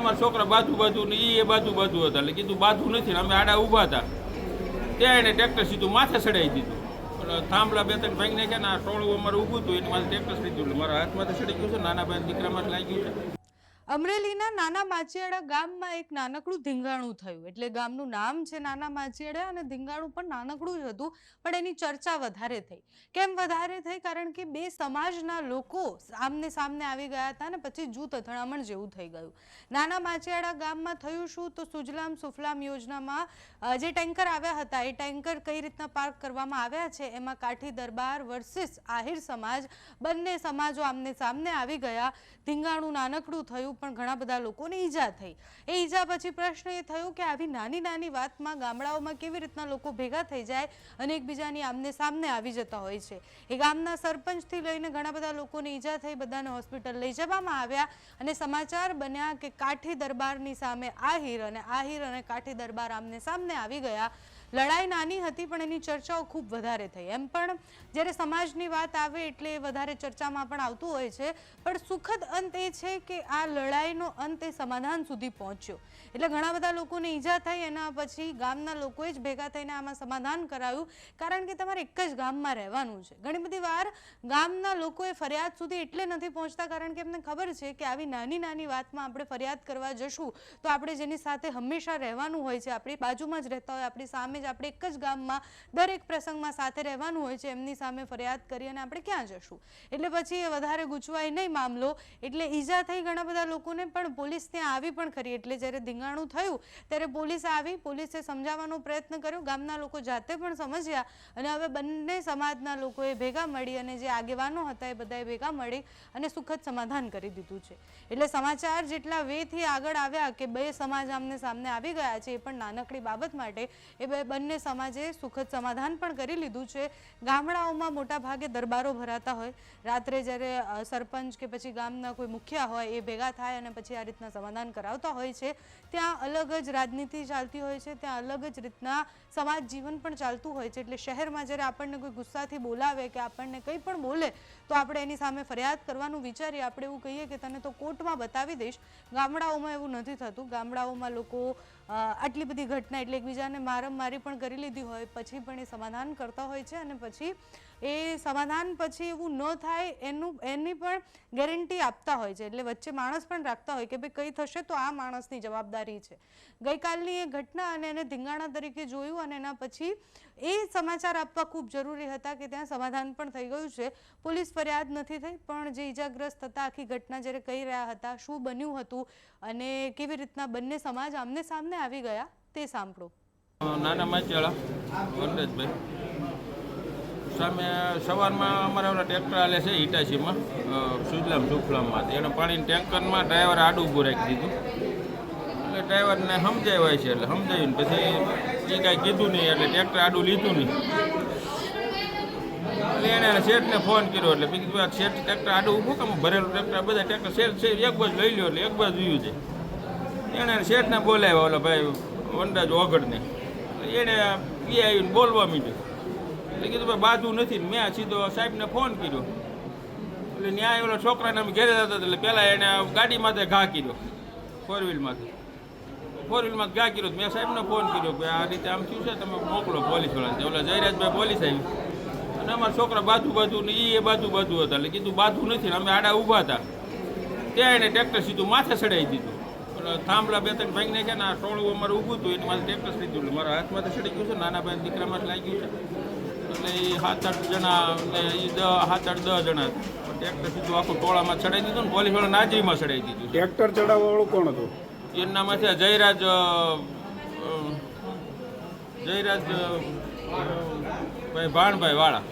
અમારા છોકરા બાજુ ને એ બાજુ હતા એટલે કીધું બાજુ નથી ને અમે આડા ઊભા હતા ત્યાં એને ટ્રેક્ટર સીધું માથે ચડાવી દીધું. એટલે થાંભલા બે ત્રણ ભાઈ નાખ્યા ને આ ટોળું અમારું ઊભું હતું એની માથે ટ્રેક્ટર ચડી ગયું એટલે મારા હાથમાંથી ચડી ગયું છે, નાના ભાઈ દીકરામાં લાગી ગયું છે. અમરેલીના નાના માચિયાડા ગામમાં એક નાનકડું ધીંગાણું થયું. એટલે ગામનું નામ છે નાના માચિયાડા અને ધીંગાણું પણ નાનકડું જ હતું, પણ એની ચર્ચા વધારે થઈ. કેમ વધારે થઈ? કારણ કે બે સમાજના લોકો આમને સામને આવી ગયા હતા અને પછી જૂથ અથડામણ જેવું થઈ ગયું. નાના માચિયાડા ગામમાં થયું શું? તો સુજલામ સુફલામ યોજનામાં જે ટેન્કર આવ્યા હતા એ ટેન્કર કઈ રીતના પાર્ક કરવામાં આવ્યા છે એમાં કાઠી દરબાર વર્સિસ આહિર સમાજ, બંને સમાજો આમને સામને આવી ગયા. ધીંગાણું નાનકડું થયું પણ ઘણા બધા લોકોને ઈજા થઈ. એ ઈજા પછી પ્રશ્ન એ થયો કે આવી નાની નાની વાતમાં ગામડાઓમાં કેવી રીતના લોકો ભેગા થઈ જાય અને એકબીજાની આમને સામને આવી જતા હોય છે. એ ગામના સરપંચથી લઈને ઘણા બધા લોકોને ઈજા થઈ, બધાને હોસ્પિટલ લઈ જવામાં આવ્યા અને સમાચાર બન્યા કે કાઠી દરબારની સામે આહિર અને કાઠી દરબાર આમને સામને આવી ગયા. લડાઈ નાની હતી પણ એની ચર્ચાઓ ખૂબ વધારે થઈ. એમ પણ જ્યારે સમાજની વાત આવે એટલે વધારે ચર્ચામાં પણ આવતું હોય છે, પણ સુખદ અંત એ છે કે આ લડાઈનો અંત એ સમાધાન સુધી પહોંચ્યો. એટલે ઘણા બધા લોકોને ઈજા થઈ, એના પછી ગામના લોકોએ જ ભેગા થઈને આમાં સમાધાન કરાવ્યું, કારણ કે તમારે એક જ ગામમાં રહેવાનું છે. ઘણી બધી વાર ગામના લોકોએ ફરિયાદ સુધી એટલે નથી પહોંચતા કારણ કે એમને ખબર છે કે આવી નાની નાની વાતમાં આપણે ફરિયાદ કરવા જશું તો આપણે જેની સાથે હંમેશા રહેવાનું હોય છે, આપણી બાજુમાં જ રહેતા હોય, આપણી સામે જ, આપણે એક જ ગામમાં દરેક પ્રસંગમાં સાથે રહેવાનું હોય છે, એમની સામે ફરિયાદ કરી અને આપણે ક્યાં જશું? એટલે પછી એ વધારે ગૂંચવાય નહીં મામલો. એટલે ઈજા થઈ ઘણા બધા લોકોને, પણ પોલીસ ત્યાં આવી પણ ખરી. એટલે જ્યારે ધીંગાણું થયું ત્યારે પોલીસ આવી, પોલીસે સમજાવવાનો પ્રયત્ન કર્યો, ગામના લોકો જાતે પણ સમજ્યા અને હવે બંને સમાજના લોકોએ ભેગા મળી અને જે આગેવાનો હતા એ બધાએ ભેગા મળી અને સુખદ સમાધાન કરી દીધું છે. એટલે સમાચાર જેટલા વેથી આગળ આવ્યા કે બે સમાજ આમને સામને આવી ગયા છે, એ પણ નાનકડી બાબત માટે એ બંને સમાજે સુખદ સમાધાન પણ કરી લીધું છે. ગામડાઓમાં મોટા ભાગે દરબારો ભરાતા હોય, રાત્રે જ્યારે સરપંચ કે પછી ગામના કોઈ મુખિયા હોય એ ભેગા થાય અને પછી આ રીતના સમાધાન કરાવતા હોય છે. ત્યાં અલગ જ રાજનીતિ ચાલતી હોય છે, ત્યાં અલગ જ રીતના સમાજ જીવન પણ ચાલતું હોય છે. એટલે શહેરમાં જ્યારે આપણને કોઈ ગુસ્સાથી બોલાવે કે આપણને કંઈ પણ બોલે તો આપણે એની સામે ફરિયાદ કરવાનું વિચારીએ, આપણે એવું કહીએ કે તને તો કોર્ટમાં બતાવી દઈશ. ગામડાઓમાં એવું નથી થતું. ગામડાઓમાં લોકો આટલી બધી ઘટના એટલે એકબીજાને મારમારી પણ કરી લીધી હોય પછી પણ એ સમાધાન કરતા હોય છે અને પછી એ સમાધાન પછી એવું ન થાય એની પણ ગેરંટી આપતા હોય છે. એટલે વચ્ચે માણસ પણ રાખતા હોય કે ભાઈ કંઈ થશે તો આ માણસની જવાબદારી છે. ગઈકાલની એ ઘટના અને એને ધીંગાણા તરીકે જોયું અને એના પછી એ સમાચાર આપવા ખૂબ જરૂરી હતા કે ત્યાં સમાધાન પણ થઈ ગયું છે. પોલીસ ફરિયાદ નથી થઈ, પણ જે ઈજાગ્રસ્ત હતા, આખી ઘટના જ્યારે કહી રહ્યા હતા, શું બન્યું હતું અને કેવી રીતના બંને સમાજ આમને સામને આવી ગયા તે સાંભળો. નાના માચિયાળા વનરાજભાઈ સામે સવારમાં અમારા ઓલા ટ્રેક્ટર આલે છે હિટાચીમાં સુજલામ સુફલામમાં, એને પાણીની ટેન્કરમાં ડ્રાઈવર આડું ઊભું રાખી દીધું. એટલે ડ્રાઈવરને સમજાવ્યા છે, એટલે સમજાવ્યું પછી એ કાંઈ કીધું નહીં, એટલે ટ્રેક્ટર આડું લીધું નહીં. એટલે એણે શેઠને ફોન કર્યો, એટલે બીજું કીધું શેઠ ટ્રેક્ટર આડું ઊભું કામ ભરેલું ટ્રેક્ટર બધા ટ્રેક્ટર શેઠ છે એક બાજુ લઈ લો, એટલે એક બાજુ વ્યૂ છે. એણે શેઠને બોલાવ્યા ઓલા ભાઈ વનરાજ ઓગળને, એણે એ આવીને બોલવા માંડ્યું. એટલે કીધું ભાઈ બાજુ નથી ને મેં સીધો સાહેબને ફોન કર્યો. એટલે ન્યાય ઓલા છોકરાને અમે ઘેરે જતા એટલે પહેલાં એને ગાડીમાંથી ઘા કર્યો, ફોર વ્હીલમાં ઘા કર્યો. મેં સાહેબને ફોન કર્યો કે આ રીતે આમ થયું છે, તમે મોકલો પોલીસવાળાને. ઓલા જયરાજભાઈ પોલીસ આવી અને અમારા છોકરા બાજુ ને એ બાજુ હતા એટલે કીધું બાજુ નથી ને અમે આડા ઊભા હતા ત્યાં એને ટ્રેક્ટર સીધું માથે ચડાવી દીધું. થાંભલા બે ત્રણ ભાઈ નાખ્યા ને આ ટોળું અમારું ઊભું હતું એની માથે ટ્રેક્ટર ચડી ગયું એટલે મારા હાથમાંથી ચડી ગયું છે, નાના ભાઈ દીકરામાં લાગી ગયું છે. એટલે એ 7-8 જણા ને એ 7-8-10 જણા ટ્રેક્ટર સીધું આખું ટોળામાં ચડાવી દીધું ને પોલીસવાળા નાજરીમાં ચડાવી દીધું. ટ્રેક્ટર ચડાવવાવાળું કોણ હતું? એના માથે જયરાજ ભાઈ ભાણભાઈ વાળા.